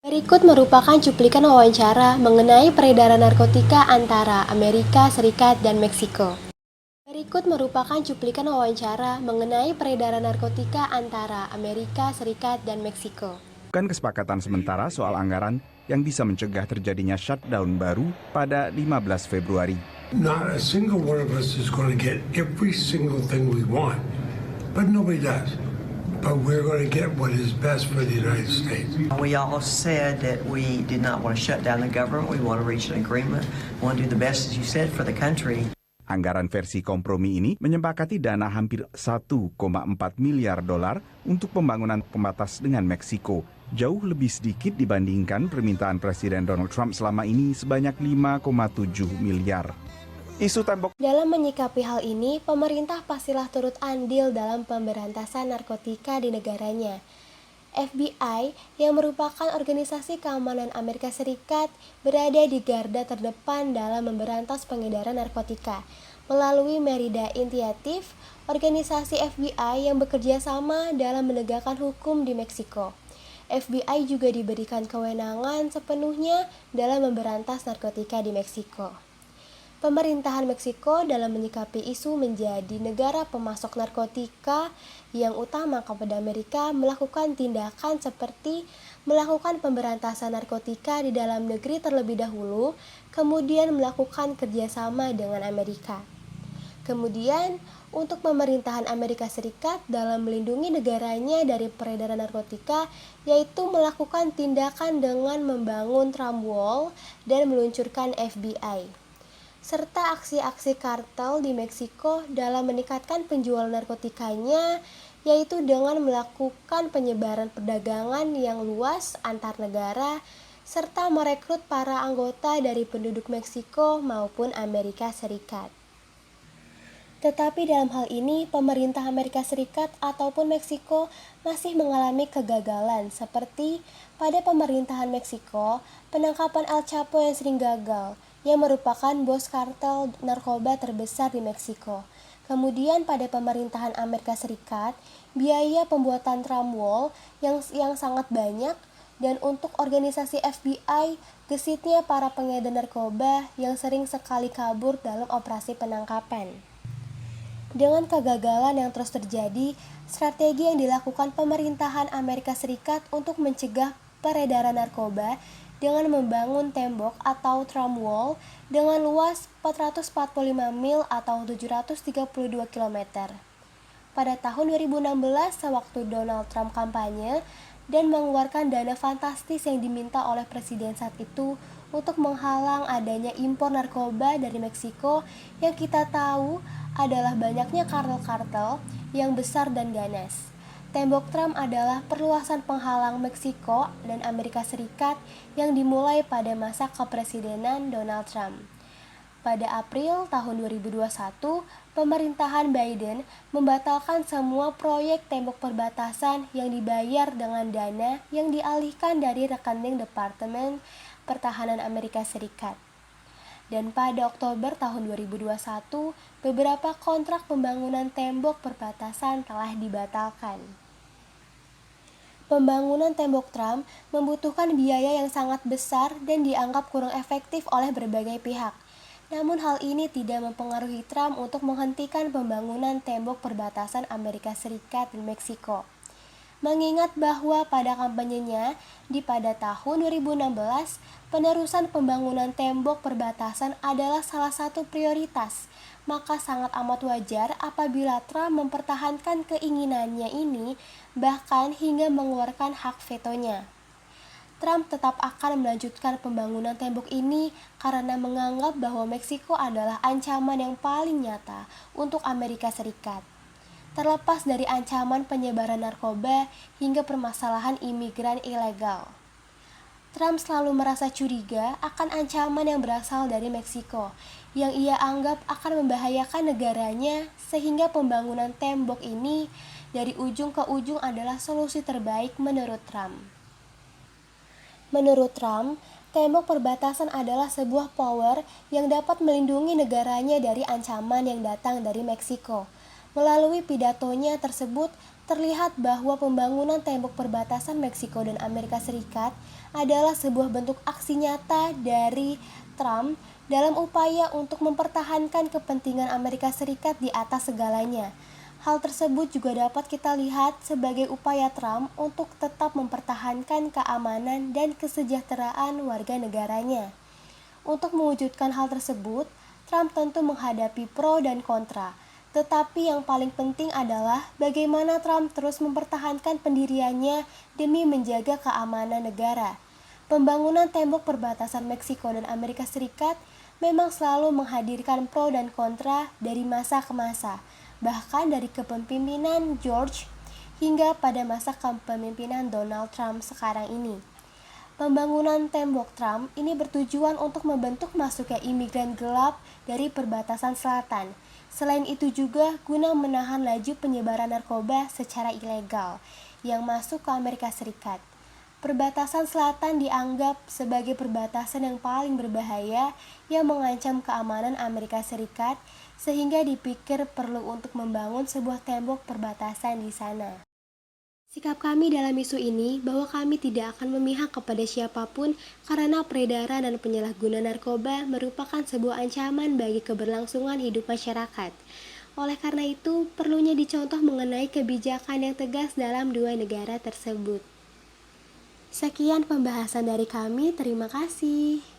Berikut merupakan cuplikan wawancara mengenai peredaran narkotika antara Amerika Serikat dan Meksiko. Berikut merupakan cuplikan wawancara mengenai peredaran narkotika antara Amerika Serikat dan Meksiko. Bukan kesepakatan sementara soal anggaran yang bisa mencegah terjadinya shutdown baru pada 15 Februari. Not a single one of us is going to get every single thing we want, but nobody does. But we're going to get what is best for the United States. We all said that we did not want to shut down the government. We want to reach an agreement. We want to do the best, as you said, for the country. Anggaran versi kompromi ini menyepakati dana hampir 1,4 miliar dolar untuk pembangunan pembatas dengan Meksiko. Jauh lebih sedikit dibandingkan permintaan Presiden Donald Trump selama ini sebanyak 5,7 miliar. Isu tembok. Dalam menyikapi hal ini, pemerintah pastilah turut andil dalam pemberantasan narkotika di negaranya. FBI, yang merupakan organisasi keamanan Amerika Serikat, berada di garda terdepan dalam memberantas pengedaran narkotika. Melalui Merida Initiative, organisasi FBI yang bekerja sama dalam menegakkan hukum di Meksiko. FBI juga diberikan kewenangan sepenuhnya dalam memberantas narkotika di Meksiko. Pemerintahan Meksiko dalam menyikapi isu menjadi negara pemasok narkotika yang utama kepada Amerika melakukan tindakan seperti melakukan pemberantasan narkotika di dalam negeri terlebih dahulu, kemudian melakukan kerjasama dengan Amerika. Kemudian, untuk pemerintahan Amerika Serikat dalam melindungi negaranya dari peredaran narkotika, yaitu melakukan tindakan dengan membangun Trump Wall dan meluncurkan FBI. Serta aksi-aksi kartel di Meksiko dalam meningkatkan penjualan narkotikanya, yaitu dengan melakukan penyebaran perdagangan yang luas antar negara, serta merekrut para anggota dari penduduk Meksiko maupun Amerika Serikat. Tetapi dalam hal ini, pemerintah Amerika Serikat ataupun Meksiko masih mengalami kegagalan, seperti pada pemerintahan Meksiko, penangkapan El Chapo yang sering gagal, yang merupakan bos kartel narkoba terbesar di Meksiko. Kemudian pada pemerintahan Amerika Serikat, biaya pembuatan Trump Wall yang sangat banyak, dan untuk organisasi FBI, gesitnya para pengedar narkoba yang sering sekali kabur dalam operasi penangkapan. Dengan kegagalan yang terus terjadi, strategi yang dilakukan pemerintahan Amerika Serikat untuk mencegah peredaran narkoba dengan membangun tembok atau Trump Wall dengan luas 445 mil atau 732 km. Pada tahun 2016, sewaktu Donald Trump kampanye dan mengeluarkan dana fantastis yang diminta oleh presiden saat itu untuk menghalang adanya impor narkoba dari Meksiko yang kita tahu adalah banyaknya kartel-kartel yang besar dan ganas. Tembok Trump adalah perluasan penghalang Meksiko dan Amerika Serikat yang dimulai pada masa kepresidenan Donald Trump. Pada April tahun 2021, pemerintahan Biden membatalkan semua proyek tembok perbatasan yang dibayar dengan dana yang dialihkan dari rekening Departemen Pertahanan Amerika Serikat. Dan pada Oktober tahun 2021, beberapa kontrak pembangunan tembok perbatasan telah dibatalkan. Pembangunan tembok Trump membutuhkan biaya yang sangat besar dan dianggap kurang efektif oleh berbagai pihak. Namun hal ini tidak mempengaruhi Trump untuk menghentikan pembangunan tembok perbatasan Amerika Serikat dan Meksiko. Mengingat bahwa pada kampanyenya pada tahun 2016, penerusan pembangunan tembok perbatasan adalah salah satu prioritas, maka sangat amat wajar apabila Trump mempertahankan keinginannya ini, bahkan hingga mengeluarkan hak vetonya. Trump tetap akan melanjutkan pembangunan tembok ini karena menganggap bahwa Meksiko adalah ancaman yang paling nyata untuk Amerika Serikat. Terlepas dari ancaman penyebaran narkoba hingga permasalahan imigran ilegal. Trump selalu merasa curiga akan ancaman yang berasal dari Meksiko, yang ia anggap akan membahayakan negaranya, sehingga pembangunan tembok ini dari ujung ke ujung adalah solusi terbaik menurut Trump. Menurut Trump, tembok perbatasan adalah sebuah power yang dapat melindungi negaranya dari ancaman yang datang dari Meksiko. Melalui pidatonya tersebut, terlihat bahwa pembangunan tembok perbatasan Meksiko dan Amerika Serikat adalah sebuah bentuk aksi nyata dari Trump dalam upaya untuk mempertahankan kepentingan Amerika Serikat di atas segalanya. Hal tersebut juga dapat kita lihat sebagai upaya Trump untuk tetap mempertahankan keamanan dan kesejahteraan warga negaranya. Untuk mewujudkan hal tersebut, Trump tentu menghadapi pro dan kontra. Tetapi yang paling penting adalah bagaimana Trump terus mempertahankan pendiriannya demi menjaga keamanan negara. Pembangunan tembok perbatasan Meksiko dan Amerika Serikat memang selalu menghadirkan pro dan kontra dari masa ke masa, bahkan dari kepemimpinan George hingga pada masa kepemimpinan Donald Trump sekarang ini. Pembangunan tembok Trump ini bertujuan untuk membentuk masuknya imigran gelap dari perbatasan selatan. Selain itu juga guna menahan laju penyebaran narkoba secara ilegal yang masuk ke Amerika Serikat. Perbatasan selatan dianggap sebagai perbatasan yang paling berbahaya yang mengancam keamanan Amerika Serikat, sehingga dipikir perlu untuk membangun sebuah tembok perbatasan di sana. Sikap kami dalam isu ini bahwa kami tidak akan memihak kepada siapapun karena peredaran dan penyalahgunaan narkoba merupakan sebuah ancaman bagi keberlangsungan hidup masyarakat. Oleh karena itu, perlunya dicontoh mengenai kebijakan yang tegas dalam dua negara tersebut. Sekian pembahasan dari kami, terima kasih.